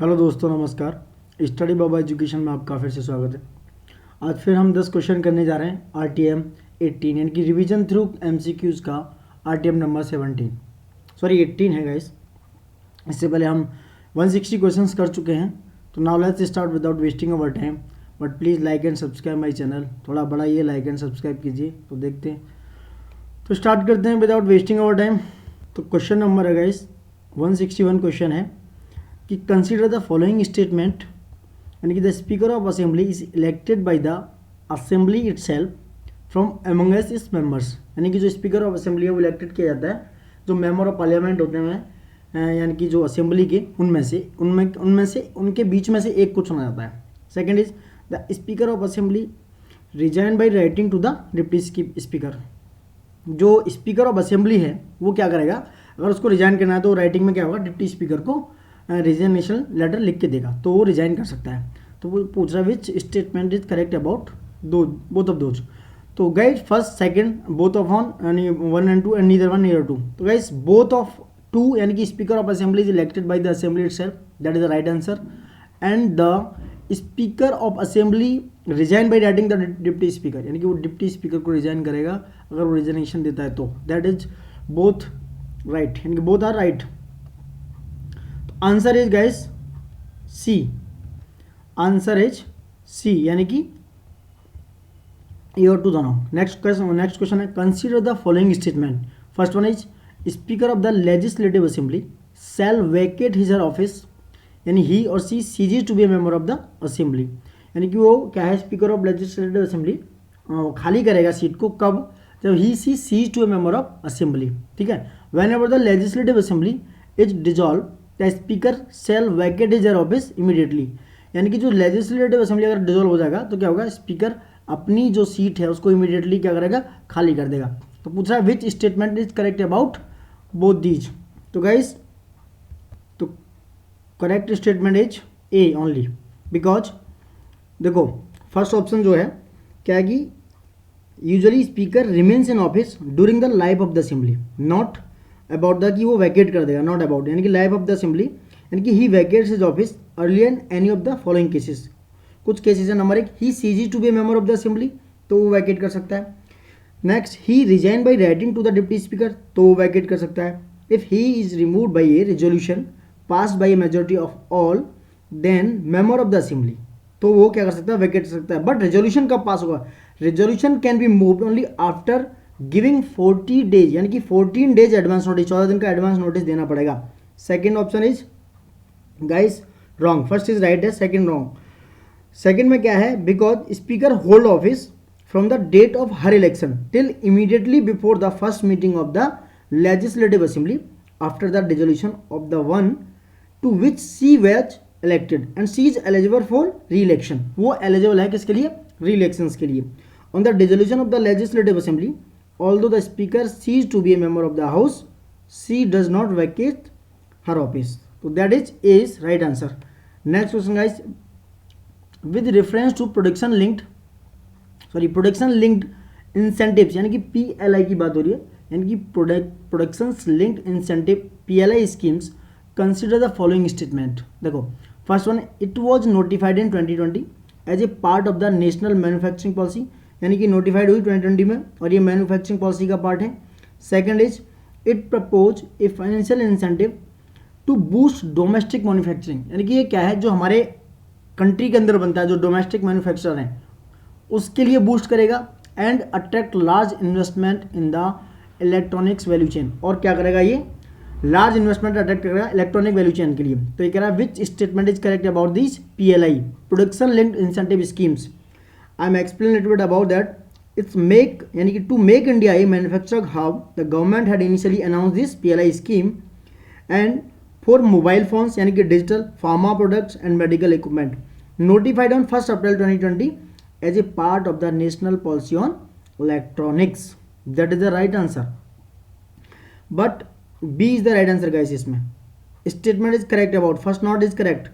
Hello दोस्तों, नमस्कार। Study बाबा education में आपका फिर से स्वागत है। आज फिर हम 10 क्वेश्चन करने जा रहे हैं RTM 18 यानी कि रिवीजन थ्रू MCQs का RTM नंबर 18 है गाइस। इससे पहले हम 160 क्वेश्चंस कर चुके हैं। तो now let's start without wasting our time, but please like and subscribe my channel. थोड़ा बड़ा ये लाइक एंड सब्सक्राइब कीजिए। तो देखते हैं, तो स्टार्ट करते हैं विदाउट वेस्टिंग अवर टाइम। तो क्वेश्चन नंबर है गाइस 161 क्वेश्चन है कि कंसिडर द फॉलोइंग स्टेटमेंट, यानी कि the speaker of assembly is elected by the assembly itself from among its members. यानी कि जो स्पीकर ऑफ असेंबली है वो इलेक्टेड किया जाता है जो मेंबर ऑफ पार्लियामेंट होते हैं, यानी कि जो असेंबली के उनमें से उनके बीच में से एक को चुना जाता है। Second is the speaker of assembly resign by writing to the deputy speaker. जो स्पीकर ऑफ असेंबली है वो क्या करेगा, अगर उसको रिजाइन करना है तो राइटिंग में क्या होगा, डिप्टी स्पीकर को रिजाइनेशन लेटर लिख के देगा तो वो रिजाइन कर सकता है। तो वो पूछ रहा है which statement is correct about both of those. तो guys first second both of on यानी 1 and 2 एंड नीदर 1 नीदर 2। तो गाइज बोथ ऑफ 2 यानी कि speaker of assembly is elected by the assembly itself, that is the right answer. And the speaker of assembly resign by writing the deputy speaker, यानी कि वो deputy speaker को resign करेगा अगर वो resignation देता है तो। दैट इज बोथ राइट, यानी कि both are right. Answer is guys C, answer is C, यानी कि ए और टू दोनों। नेक्स्ट क्वेश्चन है consider the following statement. First one is speaker of the legislative assembly shall vacate his office, यानी he और सी ceases to be a member of the assembly. यानी कि वो क्या है, स्पीकर ऑफ लेजिस्लेटिव असेंबली खाली करेगा सीट को कब, जब ही सी ceases to a member of assembly. ठीक है, whenever the legislative assembly is dissolve the speaker shall vacate his office immediately. यानी कि जो लेजिस्लेटिव असेंबली अगर डिजोल्व हो जाएगा तो क्या होगा, स्पीकर अपनी जो सीट है उसको इमीडिएटली क्या करेगा, खाली कर देगा। तो पूछ रहा है which statement is correct about both these. तो गाइस तो correct statement is A only, because देखो फर्स्ट ऑप्शन जो है क्या है कि usually speaker remains in office during the life of the assembly, not about the कि वो वैकेट कर देगा, नॉट अबाउट यानी कि लाइफ ऑफ द असेंबली, यानी कि he vacates his office early in any of the following cases. कुछ cases है, number 1 he ceases to be member of the assembly तो वो वैकेट कर सकता है। Next he resign by writing to the deputy speaker तो वो vacate कर सकता है। If he is removed by a resolution passed by a majority of all then member of the assembly तो वो क्या कर सकता है, वैकेट कर सकता है। बट रेजोल्यूशन कब पास होगा, resolution can be moved only after giving 40 days, यानी कि 14 डेज एडवांस नोटिस, 14 दिन का एडवांस नोटिस देना पड़ेगा। Second option is guys wrong, first is right है, सेकेंड रॉन्ग। सेकेंड में क्या है, because speaker hold office from the date of her election till immediately before the first meeting of the legislative assembly after the dissolution of the one to which she was elected and she is eligible for re election. वो eligible है किसके लिए, re election के लिए। On the dissolution of the legislative assembly although the speaker ceased to be a member of the house, she does not vacate her office. So that is right answer. Next question guys, with reference to production linked incentives, यानी कि PLI की बात हो रही है, यानी कि production linked incentive PLI schemes, consider the following statement. देखो first one, it was notified in 2020 as a part of the national manufacturing policy, यानी कि नोटिफाइड हुई 2020 में और ये मैन्युफैक्चरिंग पॉलिसी का पार्ट है। Second is it propose a financial incentive to boost domestic manufacturing, यानी कि ये क्या है, जो हमारे कंट्री के अंदर बनता है, जो डोमेस्टिक मैन्युफैक्चरर हैं उसके लिए बूस्ट करेगा। And attract large investment in the electronics value chain, और क्या करेगा, ये लार्ज इन्वेस्टमेंट अट्रैक्ट करेगा इलेक्ट्रॉनिक वैल्यू चेन के लिए। तो ये कह रहा है which statement is correct about this PLI production linked incentive schemes. I am explaining a little bit about that. It's make यानी कि to make India a manufacturing hub, the government had initially announced this PLI scheme and for mobile phones यानी कि digital, pharma products and medical equipment, notified on 1st April 2020 as a part of the national policy on electronics. That is the right answer. But B is the right answer guys. इसमें statement is correct about first not is correct.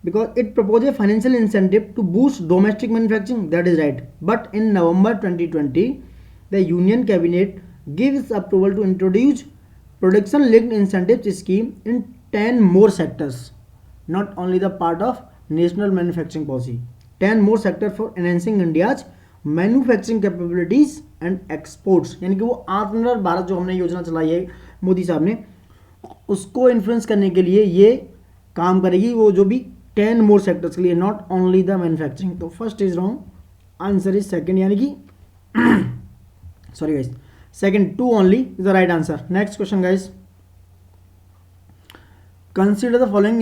Because it proposes a financial incentive to boost domestic manufacturing, that is right. But in November 2020, the Union Cabinet gives approval to introduce production linked incentives scheme in 10 more sectors. not only the part of national manufacturing policy. 10 more sector for enhancing India's manufacturing capabilities and exports, यानी कि वो आत्मनिर्भर भारत जो हमने योजना चलाई है मोदी साहब ने, उसको इन्फ्लुएंस करने के लिए ये काम करेगी, वो जो भी 10 मोर सेक्टर्स के लिए, नॉट ओनली द मैन्युफैक्चरिंग. तो first is wrong, answer is second, यानी कि sorry guys, second 2 only is the right answer. Next question guys, consider the following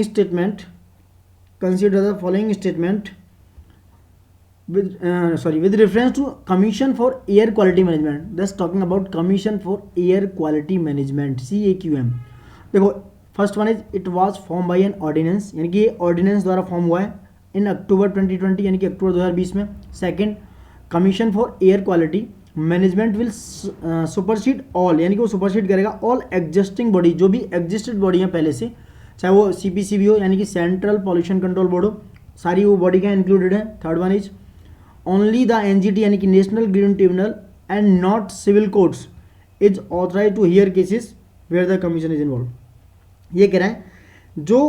statement with reference to commission for air quality management. That's talking about commission for air quality management, CAQM. देखो first one is it was form by an ordinance, यानी कि ये ordinance द्वारा form हुआ है इन अक्टूबर 2020, यानी कि अक्टूबर 2020 में. Second, commission for air quality management will supersede all, यानी कि वो सुपरसीड करेगा ऑल एग्जिस्टिंग बॉडी, जो भी एग्जिस्टेड बॉडी है पहले से, चाहे वो CPCB हो यानी कि सेंट्रल पॉल्यूशन कंट्रोल बोर्ड हो, सारी वो बॉडी का इंक्लूडेड है. Third one is only the NGT यानी कि national green tribunal and not civil courts is authorise to hear cases where the commission is involve. ये कह रहा है जो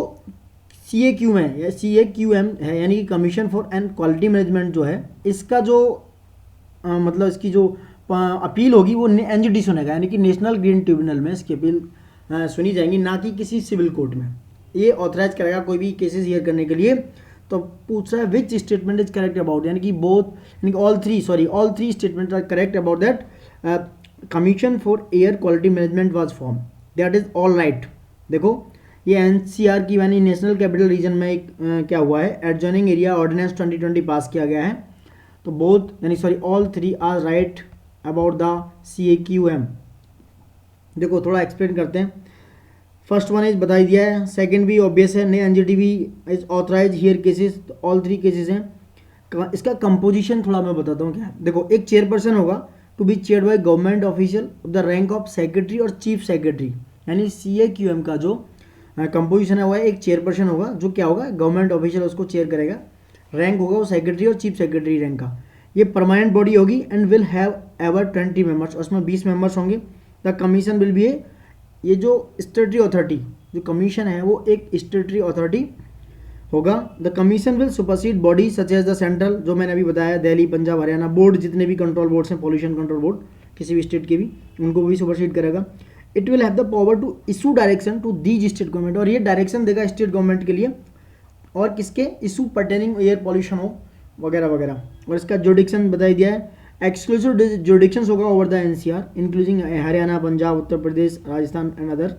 CAQM है या CAQM है यानी कि commission for and quality management जो है, इसका जो मतलब इसकी जो अपील होगी वो NGT सुनेगा, यानी कि नेशनल ग्रीन ट्रिब्यूनल में इसकी अपील सुनी जाएंगी, ना कि किसी सिविल कोर्ट में. ये ऑथराइज करेगा कोई भी केसेस हियर करने के लिए. तो पूछ रहा है which statement is correct about, यानी कि बोथ, यानी कि all three statement are correct about that commission for air quality management was form, that is all right. देखो ये NCR की यानी नेशनल कैपिटल रीजन में एक क्या हुआ है, एडजॉइनिंग एरिया ऑर्डिनेंस 2020 पास किया गया है. तो both all three are right about the CAQM. देखो थोड़ा एक्सप्लेन करते हैं. फर्स्ट वन इज बता दिया है, सेकंड भी ऑब्वियस है, नए NGT भी is authorise hear cases, all three cases हैं. इसका कंपोजिशन थोड़ा मैं बताता हूँ क्या है. देखो एक चेयरपर्सन होगा to be chaired by government official of the rank of secretary और चीफ सेक्रेटरी, यानी CAQM का जो कंपोजिशन है वो एक चेयरपर्सन होगा जो क्या होगा, गवर्नमेंट ऑफिशियल उसको चेयर करेगा, रैंक होगा वो सेक्रेटरी और चीफ सेक्रेटरी रैंक का. ये परमानेंट बॉडी होगी and will have ever 20 members, उसमें 20 मेंबर्स होंगे. द कमीशन विल बी ये जो स्टेटरी अथॉरिटी जो कमीशन है वो एक स्टेटरी अथॉरिटी होगा. The commission will supersede body such as the central, जो मैंने अभी बताया, दिल्ली, पंजाब, हरियाणा बोर्ड, जितने भी कंट्रोल बोर्ड्स हैं, पॉल्यूशन कंट्रोल बोर्ड किसी भी स्टेट के भी, उनको भी सुपरसीड करेगा. It will have the power to issue direction to these state government, और ये डायरेक्शन देगा स्टेट गवर्नमेंट के लिए, और किसके, इशू पर्टेनिंग एयर पॉल्यूशन हो वगैरह वगैरह. और इसका जुडिक्शन बता दिया है, एक्सक्लूसिव जुडिक्शंस होगा over the NCR including Haryana, Punjab, Uttar Pradesh, Rajasthan and other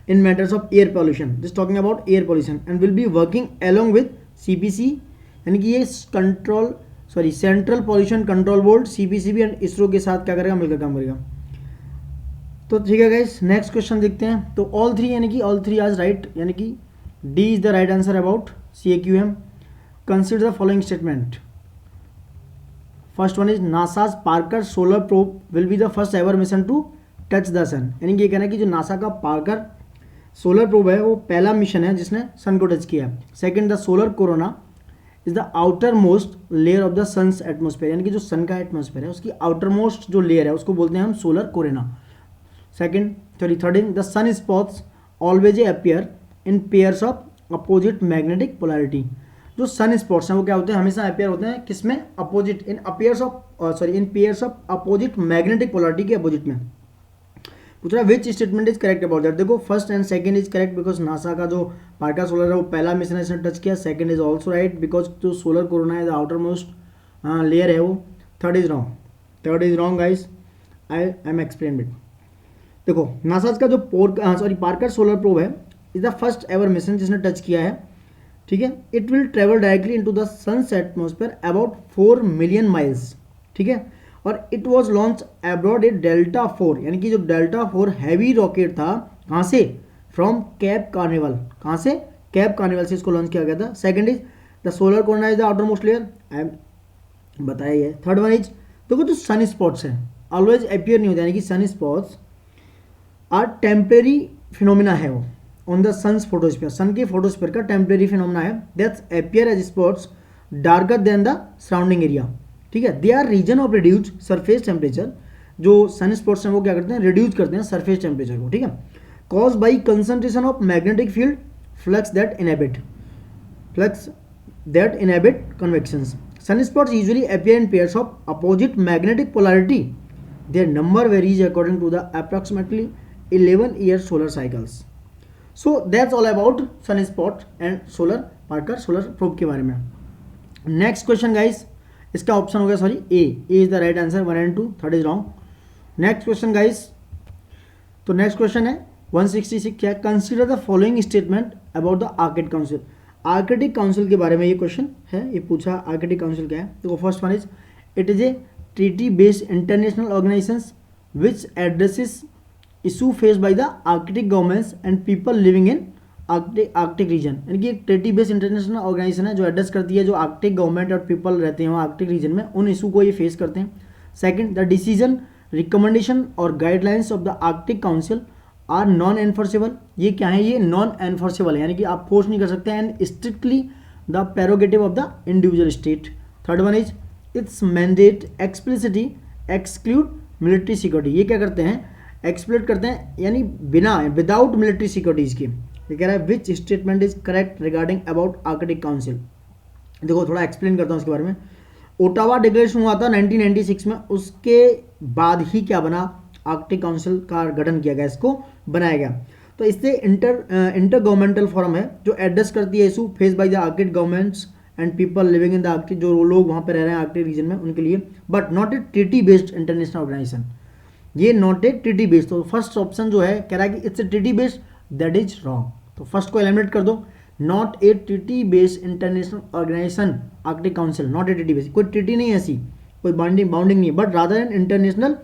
in matters of air pollution, just talking about air pollution, and will be working along with CPC, यानी कि ये central pollution control board, CPCB and ISRO के साथ क्या करेगा, मिलकर काम करेगा. तो ठीक है गाइस, नेक्स्ट क्वेश्चन देखते हैं. तो ऑल थ्री यानी कि ऑल थ्री आज राइट, यानी कि D is the right answer about CAQM. Consider the following statement. First one is NASA's Parker solar probe will be the first ever mission to touch the sun, यानी कि ये कहना है कि जो नासा का पार्कर सोलर प्रोब है वो पहला मिशन है जिसने सन को टच किया. Second, the solar corona is the outer most layer of the sun's atmosphere, यानी कि जो सन का एटमोस्फेयर है उसकी आउटर मोस्ट जो लेयर है उसको बोलते हैं हम solar corona. Third in the sun spots always appear in pairs of opposite magnetic polarity. जो सन स्पॉट्स हैं वो क्या होते हैं, हमेशा अपीयर होते हैं किसमें, opposite, in pairs of opposite magnetic polarity के अपोजिट में. पूछ रहा है which statement is correct about that. देखो first and second is correct because NASA का जो पार्कर सोलर है वो पहला मिशन है इसने टच किया. Second is also right because जो सोलर कोरोना है द आउटर मोस्ट लेयर है वो. Third is wrong guys, I am explain it. देखो नासा का जो पार्कर सोलर प्रोब है is the first ever mission जिसने टच किया है, ठीक है. It will travel directly into the sun's atmosphere about 4 million miles, ठीक है. और it was launch abroad a Delta 4, यानी कि जो डेल्टा 4 हैवी रॉकेट था, कहाँ से, फ्रॉम कैप कार्निवल, कहाँ से, कैप कार्निवल से इसको लॉन्च किया गया था. Second is the solar corona is the outer most layer, बताया ये. थर्ड वन इज देखो जो सन स्पॉट्स हैं ऑलवेज अपीयर नहीं होते, यानी कि sun spots are temporary phenomena है वो on the sun's photosphere, sun के फोटोस्फीयर का टेम्परेरी फिनोमिना है that's appear as spots darker than the surrounding area, ठीक है. They are region of reduce surface temperature, जो सन स्पॉट्स हैं वो क्या करते हैं, रिड्यूस करते हैं सरफेस टेम्परेचर को, ठीक है. Cause by concentration of magnetic field flux that inhibit convections. Sunspots usually appear in pairs of opposite magnetic polarity. Their number varies according to the approximately 11-year solar cycles. So that's all about sunspot and solar Parker solar probe के बारे में. Next question guys, इसका option हो गया sorry A is the right answer. 1 and 2, third is wrong. Next question guys, तो next question है 166. क्या है? Consider the following statement about the Arctic council. Arctic council के बारे में ये क्वेश्चन है, ये पूछा आर्किटिक काउंसिल क्या है. देखो first one is it is a treaty based international organisation which addresses issue face by the Arctic governments and people living in Arctic region. यानी कि एक ट्रीटी बेस्ड इंटरनेशनल ऑर्गेनाइजेशन है जो एड्रेस करती है जो आर्कटिक गवर्नमेंट और people रहते हैं वहाँ आर्कटिक रीजन में, उन इशू को ये फेस करते हैं. सेकंड, द डिसीजन रिकमेंडेशन और guidelines of the Arctic council are non enforceable. ये क्या है? ये नॉन एनफोर्सेबल है, यानी कि आप फोर्स नहीं कर सकते. And strictly the prerogative of the individual state. Third one is it's mandate explicitly exclude military security. ये क्या करते हैं? एक्सप्लोट करते हैं, यानी बिना विदाउट मिलिट्री सिक्योरिटीज़ के. ये कह रहा है which statement is correct regarding about Arctic council. देखो थोड़ा एक्सप्लेन करता हूँ उसके बारे में. ओटावा डिक्लेरेशन हुआ था 1996 में, उसके बाद ही क्या बना? आर्कटिक काउंसिल का गठन किया गया, इसको बनाया गया. तो इससे इंटर गवर्नमेंटल फोरम है जो एड्रेस करती है issue face by the Arctic governments and people living in the Arctic, जो लोग वहाँ पे रह रहे हैं आर्कटिक रीजन में उनके लिए, but not a treaty based international organization. ये नॉट ए ट्रीटी बेस्ड. तो फर्स्ट ऑप्शन जो है कह रहा है कि it's a treaty based, that is wrong. तो फर्स्ट को एलिमिनेट कर दो. Not a treaty based international organization Arctic council, not a treaty based. कोई ट्रीटी नहीं है ऐसी, कोई बाउंडिंग नहीं है, but rather an international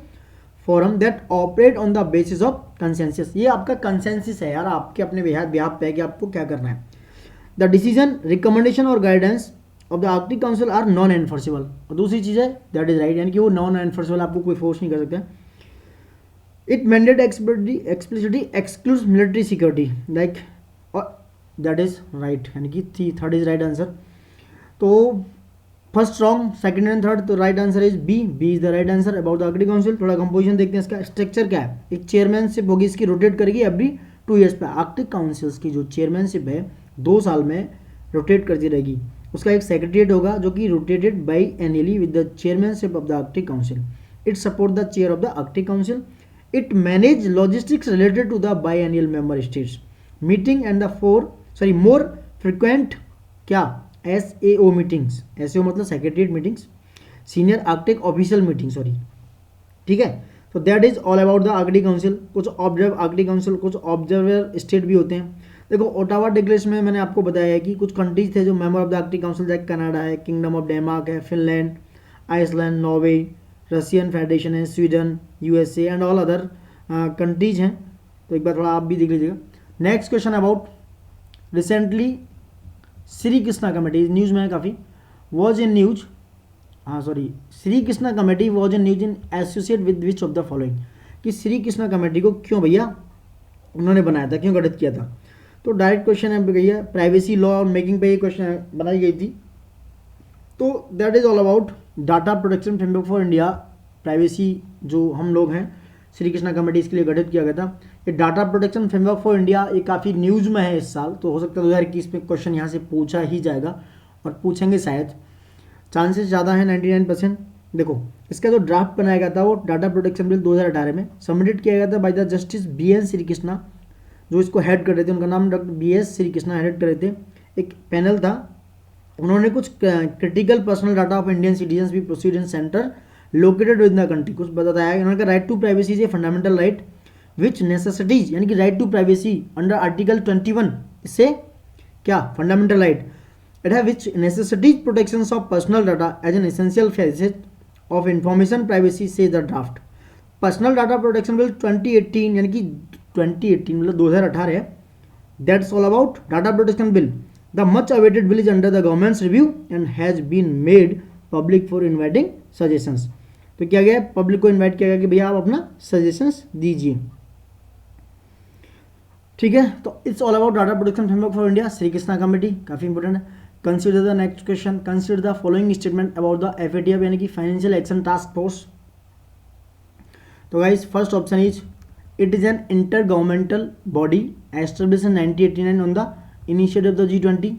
forum that operate on the basis of consensus. ये आपका कंसेंसस है यार, आपके अपने बिहाफ पे है कि आपको क्या करना है. द डिसीजन रिकमेंडेशन और guidance of the Arctic council are non enforceable. और दूसरी चीज़ है दैट इज राइट, यानी कि वो नॉन एनफोर्सेबल, आपको कोई फोर्स नहीं कर सकते. It mandate explicitly excludes military security like, और दैट इज राइट, यानी कि थर्ड इज राइट आंसर. तो first wrong, second and third. तो right answer is B is the right answer about the Arctic council. थोड़ा composition देखते हैं. इसका structure क्या है? एक चेयरमैनशिप होगी, इसकी रोटेट करेगी एवरी 2 years पे. आर्कटिक काउंसिल्स की जो चेयरमैनशिप है 2 साल में रोटेट करती रहेगी. उसका एक सेक्रेटरीट होगा जो कि rotated biannually with the chairmanship of the Arctic council. It support the chair of the Arctic council. It manage logistics related to the biannual member states meeting and the more frequent क्या SAO meetings. SAO मतलब secretariat meetings, senior Arctic official meeting, sorry. ठीक है, तो that is all about the Arctic council. कुछ observe Arctic council, कुछ observer state भी होते हैं. देखो ओटावा डिक्लेरेशन में मैंने आपको बताया है कि कुछ कंट्रीज थे जो member of the Arctic council, जैसे कनाडा है, किंगडम ऑफ डेनमार्क है, Finland, Iceland, Norway, Russian federation है, Sweden, USA and all other countries हैं. तो एक बार थोड़ा आप भी देख लीजिएगा. Next question about recently Shri Krishna committee, news में है काफ़ी, was in news, Shri Krishna committee was in news in associate with which of the following. कि श्री कृष्णा कमेटी को क्यों भैया उन्होंने बनाया था, क्यों गठित किया था. तो डायरेक्ट क्वेश्चन है भैया, प्राइवेसी लॉ और मेकिंग पे ये क्वेश्चन बनाई गई थी. तो that is all about data protection framework for India. Privacy जो हम लोग हैं, श्री कृष्णा कमेटी इसके लिए गठित किया गया था. ये data protection framework for India ये काफ़ी न्यूज़ में है इस साल, तो हो सकता है 2021 में क्वेश्चन यहाँ से पूछा ही जाएगा और पूछेंगे शायद, चांसेस ज़्यादा है 99%. देखो इसका जो ड्राफ्ट बनाया गया था वो डाटा प्रोटेक्शन बिल 2018 में सबमिटेड किया गया था by the justice BN Shri Krishna, जो इसको हेड कर रहे थे. उनका नाम doctor BS Shri Krishna head कर रहे थे. एक पैनल था, उन्होंने कुछ critical personal data of Indian citizens भी proceed in centre located with the country कुछ बताया है. उन्होंने कहा right to privacy is a fundamental right which necessitates, यानी कि right to privacy under article 21 इससे क्या फंडामेंटल राइट. इट है which necessitates protection of personal data as an essential facet of information privacy से the draft. Personal data protection bill 2018, यानी कि 2018 मतलब 2018 है. That's all about data protection bill. The much awaited bill is under the government's review and has been made public for inviting suggestions. तो क्या गया, public को invite किया गया कि भैया आप अपना सजेशंस दीजिए. ठीक है, तो it's all about data protection framework for India, Shri Krishna committee, काफ़ी इंपॉर्टेंट है. Consider the next question, consider the following statement about the FATF, यानी कि फाइनेंशियल एक्शन टास्क फोर्स. तो guys first option is it is an inter governmental body established in 1989 on the initiative of the G20.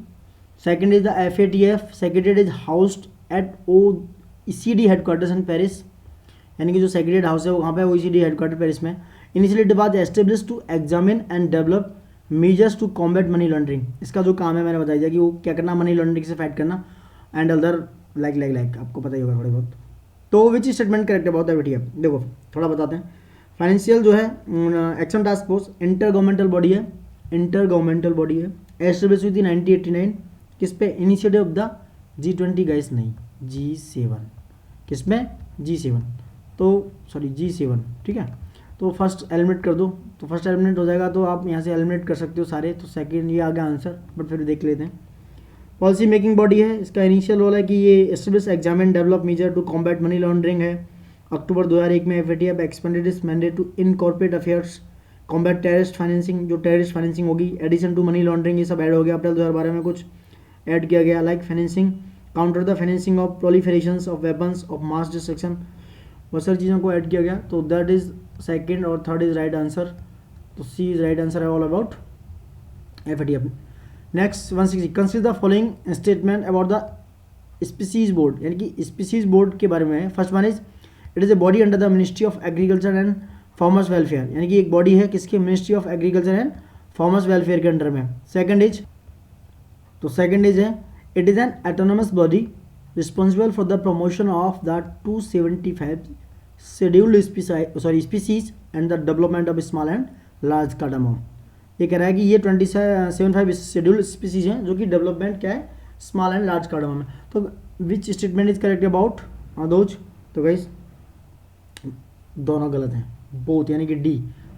Second is the FATF secretariat is housed at OECD headquarters in Paris, यानी कि जो secretariat house है वो वहाँ पे OECD headquarter Paris में. Initiative was establish to examine and develop measures to combat money laundering. इसका जो काम है मैंने बताया कि वो क्या करना, मनी लॉन्ड्रिंग से फाइट करना एंड अदर लाइक आपको पता ही होगा थोड़े बहुत. तो विच स्टेटमेंट करेक्ट है बहुत है बेटिया, देखो थोड़ा बताते हैं. फाइनेंशियल जो है action task force inter governmental body है, एस्टेब्लिश हुई थी 1989. किस पे? Initiative of the G20 guys, नहीं G7. किस में? G7. तो सॉरी G7, ठीक है. तो फर्स्ट एलिमिनेट कर दो, तो फर्स्ट एलिमिनेट हो जाएगा, तो आप यहाँ से एलिमिनेट कर सकते हो सारे. तो सेकंड ये आ गया आंसर, बट फिर देख लेते हैं. पॉलिसी मेकिंग बॉडी है, इसका इनिशियल रोल है कि ये establish examine develop measure to combat money laundering है. अक्टूबर 2001 में FATF expanded its mandate to incorporate affairs combat terrorist financing, जो टेररिस्ट फाइनेंसिंग होगी, एडिशन टू मनी लॉन्ड्रिंग, ये सब ऐड हो गया. अप्रैल 2012 में कुछ ऐड किया गया, like financing, counter the financing of proliferations of weapons of mass destruction, बहुत सारी चीज़ों को ऐड किया गया. तो दैट इज सेकेंड और थर्ड इज राइट आंसर. तो सी इज राइट आंसर है all about FATF. Next 160, consider the following statement about the species board, यानी कि स्पीसीज बोर्ड के बारे में है. First one is it is a body under the ministry of agriculture and farmers welfare, यानी कि एक बॉडी है किसके? Ministry of agriculture and farmers welfare के अंडर में. सेकंड इज है it is an autonomous body responsible for the promotion of the 275 scheduled species and the development of small and large cardamom. ये कह रहा है कि ये 275 शेड्यूल्ड स्पीसीज हैं जो कि डेवलपमेंट क्या है? स्मॉल एंड लार्ज कार्डामोम में. तो विच statement is correct about those? तो गाइस दोनों गलत हैं, बोथ, यानी कि D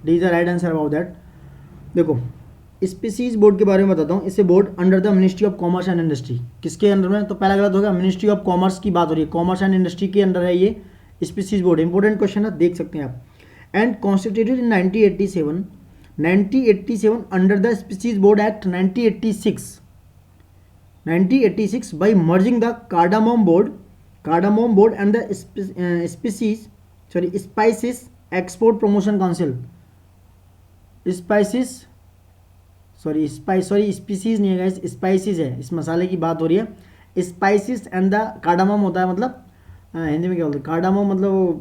is the right answer about that. देखो स्पीसीज बोर्ड के बारे में बताता हूँ. इससे board under the ministry of commerce and industry, किसके अंडर में? तो पहला गलत होगा, मिनिस्ट्री ऑफ कॉमर्स की बात हो रही है, कॉमर्स एंड इंडस्ट्री के अंडर है ये स्पीसीज बोर्ड. इंपॉर्टेंट क्वेश्चन है, देख सकते हैं आप. And constituted in 1987 under the species board act 1986 by merging the cardamom board and the spices export promotion council. Species नहीं है गाइस, स्पाइसेस है, इस मसाले की बात हो रही है. स्पाइसेस एंड द कार्डामम होता है, मतलब हिंदी में क्या बोलते हैं? कार्डामम मतलब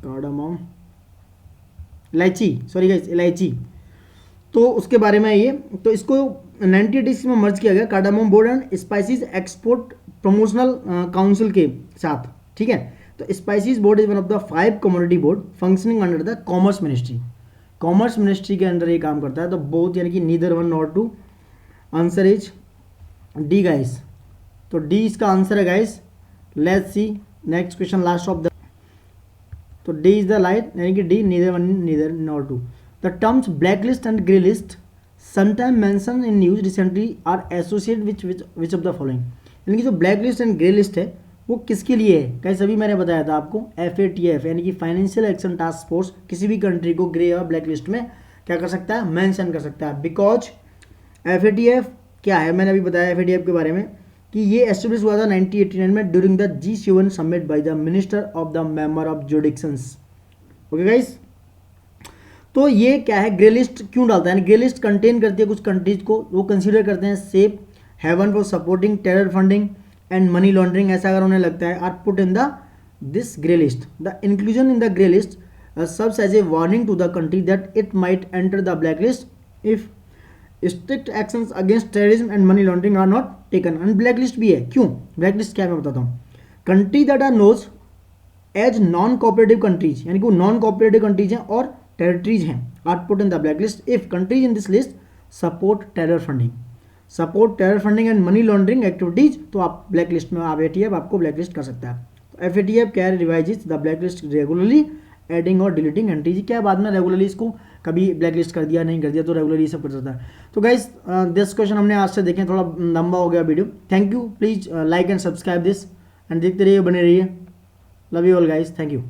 कार्डामम इलायची, सॉरी गाइस इलायची. तो उसके बारे में ये, तो इसको 1986 में मर्ज किया गया cardamom board and spices export promotional council के साथ, ठीक है. तो spices board is one of the 5 commodity board functioning under the commerce ministry के अंदर ये काम करता है. तो बोथ, यानी कि neither 1 not 2. Answer is D guys. तो डी इसका आंसर है guys. Let's see next question, last of the. तो डी इज द राइट, यानी कि D neither 1 neither not 2. The terms black list and grey list sometime mention in news recently are associate which of the following, यानी कि जो black list and grey list है वो किसके लिए है? कैसे अभी मैंने बताया था आपको, FATF यानी कि फाइनेंशियल एक्शन टास्क फोर्स किसी भी कंट्री को ग्रे और ब्लैक लिस्ट में क्या कर सकता है? मेंशन कर सकता है. बिकॉज FATF क्या है, मैंने अभी बताया FATF के बारे में कि ये एस्टेब्लिश हुआ था 1989 में during the G7 summit by the minister of the member of jurisdictions. Okay guys, तो ये क्या है? ग्रे लिस्ट क्यों डालता है? ग्रे लिस्ट कंटेन करती है कुछ कंट्रीज को, वो कंसीडर करते हैं safe haven for supporting terror funding and money laundering, ऐसा अगर उन्हें लगता है, or put in the this grey list. The inclusion in the grey list serves as a warning to the country that it might enter the black list if strict actions against terrorism and money laundering are not taken. And black list भी है, क्यों black list क्या है मैं बताता हूँ. Country that are known as non cooperative countries, यानी कि वो नॉन कोऑपरेटिव कंट्रीज हैं और टेरिटरीज हैं, are put in the black list if countries in this list support terror funding and money laundering activities. तो आप ब्लैक लिस्ट में FATF आपको ब्लैक लिस्ट कर सकता है. तो FATF क्या है? Revises the black list regularly, adding और डिलीटिंग एंट्रीज. क्या बाद में रेगुलरली इसको कभी ब्लैक लिस्ट कर दिया, नहीं कर दिया, तो रेगुलरली सब कर सकता है. तो गाइस दिस क्वेश्चन हमने आज से देखे, थोड़ा लंबा हो गया video. Thank you, please like and subscribe this and देखते रहिए, बने रहिए. Love you all guys, thank you.